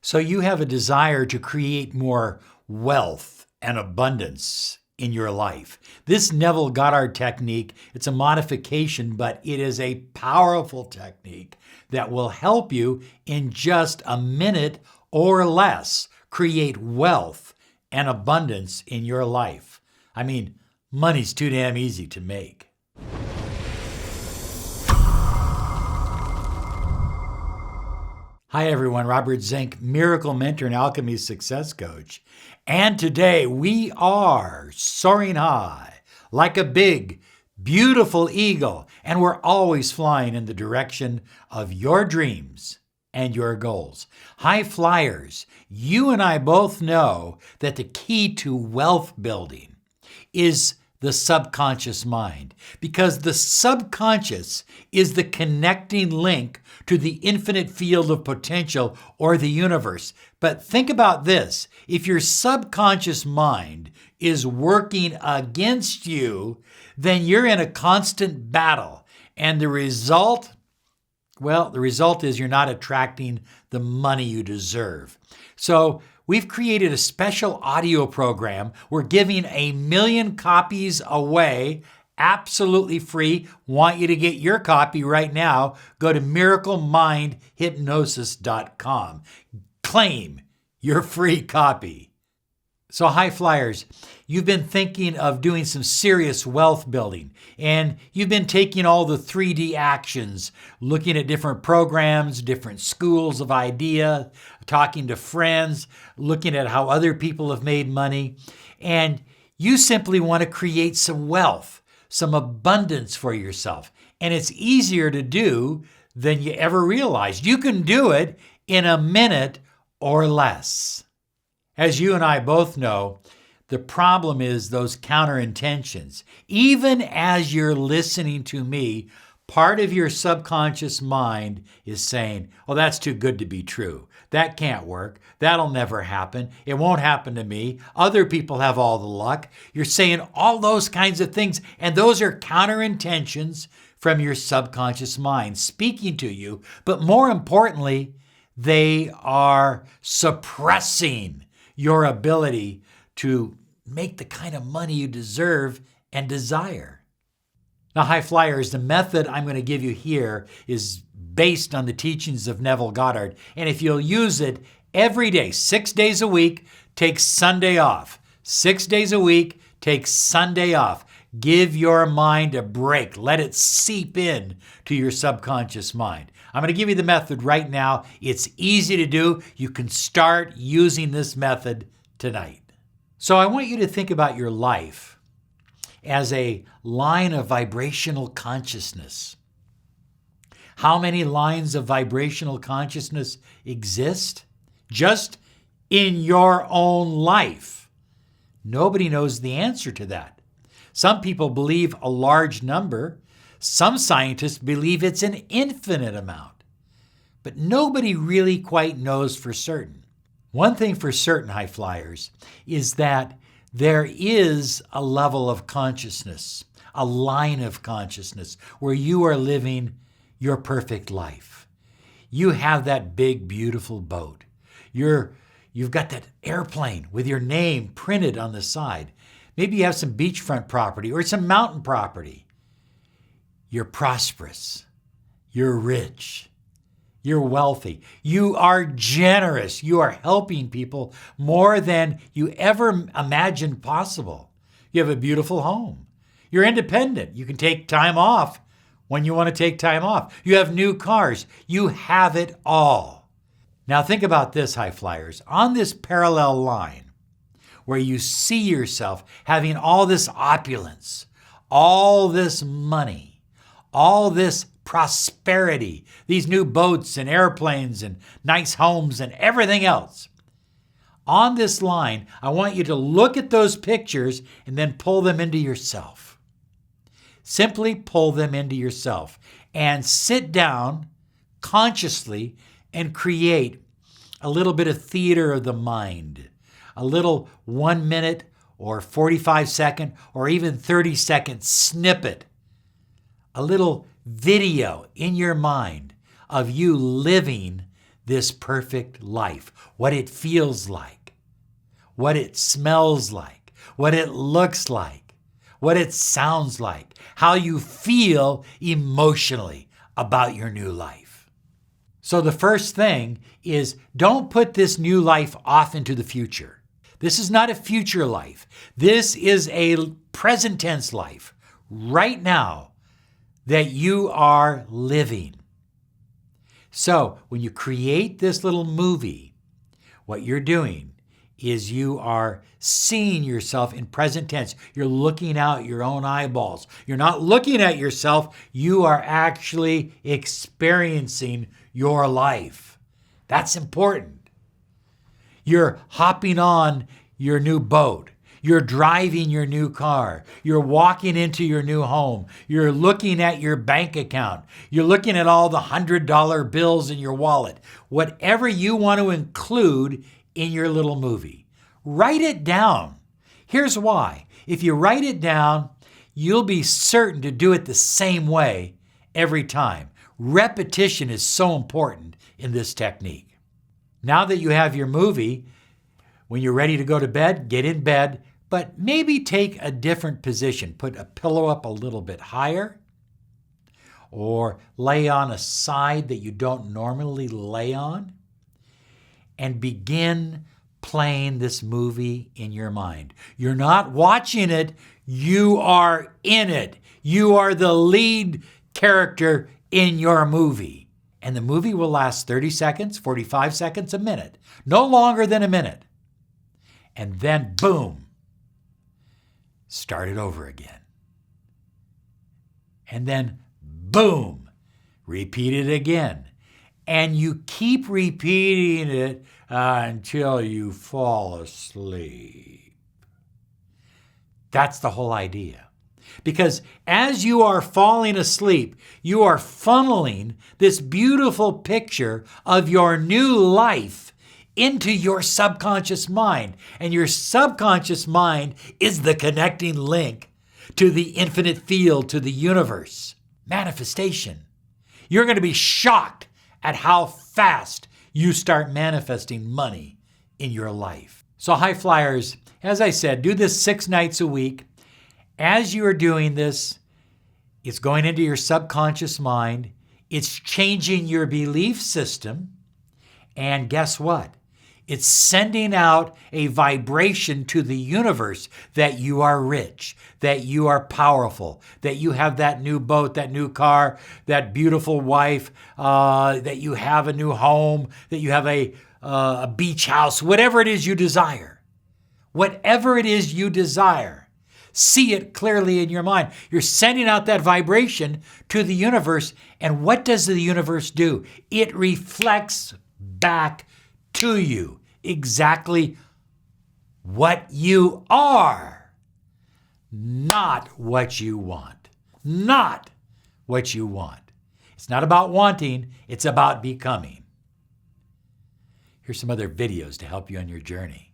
So you have a desire to create more wealth and abundance in your life. This Neville Goddard technique, it's a modification, but it is a powerful technique that will help you in just a minute or less create wealth and abundance in your life. I mean, money's too damn easy to make. Hi everyone, Robert Zink, Miracle Mentor and Alchemy Success Coach. And today we are soaring high like a big, beautiful eagle, and we're always flying in the direction of your dreams and your goals. High flyers, you and I both know that the key to wealth building is the subconscious mind, because the subconscious is the connecting link to the infinite field of potential or the universe. But think about this. If your subconscious mind is working against you, then you're in a constant battle. And the result is you're not attracting the money you deserve. So we've created a special audio program. We're giving 1 million copies away, absolutely free. Want you to get your copy right now. Go to miraclemindhypnosis.com. Claim your free copy. So high flyers, you've been thinking of doing some serious wealth building, and you've been taking all the 3D actions, looking at different programs, different schools of idea, talking to friends, looking at how other people have made money, and you simply want to create some wealth, some abundance for yourself. And it's easier to do than you ever realized. You can do it in a minute or less. As you and I both know, the problem is those counterintentions. Even as you're listening to me, part of your subconscious mind is saying, oh, that's too good to be true. That can't work. That'll never happen. It won't happen to me. Other people have all the luck. You're saying all those kinds of things, and those are counterintentions from your subconscious mind speaking to you. But more importantly, they are suppressing your ability to make the kind of money you deserve and desire. Now, high flyers, the method I'm going to give you here is based on the teachings of Neville Goddard. And if you'll use it every day, 6 days a week, take Sunday off. 6 days a week, take Sunday off. Give your mind a break. Let it seep in to your subconscious mind. I'm going to give you the method right now. It's easy to do. You can start using this method tonight. So I want you to think about your life as a line of vibrational consciousness. How many lines of vibrational consciousness exist? Just in your own life. Nobody knows the answer to that. Some people believe a large number. Some scientists believe it's an infinite amount. But nobody really quite knows for certain. One thing for certain, high flyers, is that there is a level of consciousness, a line of consciousness where you are living your perfect life. You have that big, beautiful boat. You've got that airplane with your name printed on the side. Maybe you have some beachfront property or some mountain property. You're prosperous. You're rich. You're wealthy. You are generous. You are helping people more than you ever imagined possible. You have a beautiful home. You're independent. You can take time off when you want to take time off. You have new cars. You have it all. Now think about this, high flyers. On this parallel line where you see yourself having all this opulence, all this money, all this prosperity, these new boats and airplanes and nice homes and everything else. On this line, I want you to look at those pictures and then pull them into yourself. Simply pull them into yourself and sit down consciously and create a little bit of theater of the mind, a little 1 minute or 45-second or even 30-second snippet, a little video in your mind of you living this perfect life, what it feels like, what it smells like, what it looks like, what it sounds like, how you feel emotionally about your new life. So the first thing is, don't put this new life off into the future. This is not a future life. This is a present tense life right now that you are living. So when you create this little movie, what you're doing is you are seeing yourself in present tense. You're looking out your own eyeballs. You're not looking at yourself. You are actually experiencing your life. That's important. You're hopping on your new boat. You're driving your new car. You're walking into your new home. You're looking at your bank account. You're looking at all the $100 bills in your wallet. Whatever you want to include in your little movie, write it down. Here's why. If you write it down, you'll be certain to do it the same way every time. Repetition is so important in this technique. Now that you have your movie, when you're ready to go to bed, get in bed, but maybe take a different position. Put a pillow up a little bit higher, or lay on a side that you don't normally lay on, and begin playing this movie in your mind. You're not watching it, you are in it. You are the lead character in your movie. And the movie will last 30 seconds, 45 seconds, a minute. No longer than a minute. And then, boom, start it over again. And then, boom, repeat it again. And you keep repeating it until you fall asleep. That's the whole idea. Because as you are falling asleep, you are funneling this beautiful picture of your new life into your subconscious mind. And your subconscious mind is the connecting link to the infinite field, to the universe. Manifestation. You're going to be shocked at how fast you start manifesting money in your life. So high flyers, as I said, do this 6 nights a week. As you are doing this, it's going into your subconscious mind. It's changing your belief system. And guess what? It's sending out a vibration to the universe that you are rich, that you are powerful, that you have that new boat, that new car, that beautiful wife, that you have a new home, that you have a beach house, whatever it is you desire. Whatever it is you desire, see it clearly in your mind. You're sending out that vibration to the universe. And what does the universe do? It reflects back to you exactly what you are, not what you want. Not what you want. It's not about wanting, it's about becoming. Here's some other videos to help you on your journey.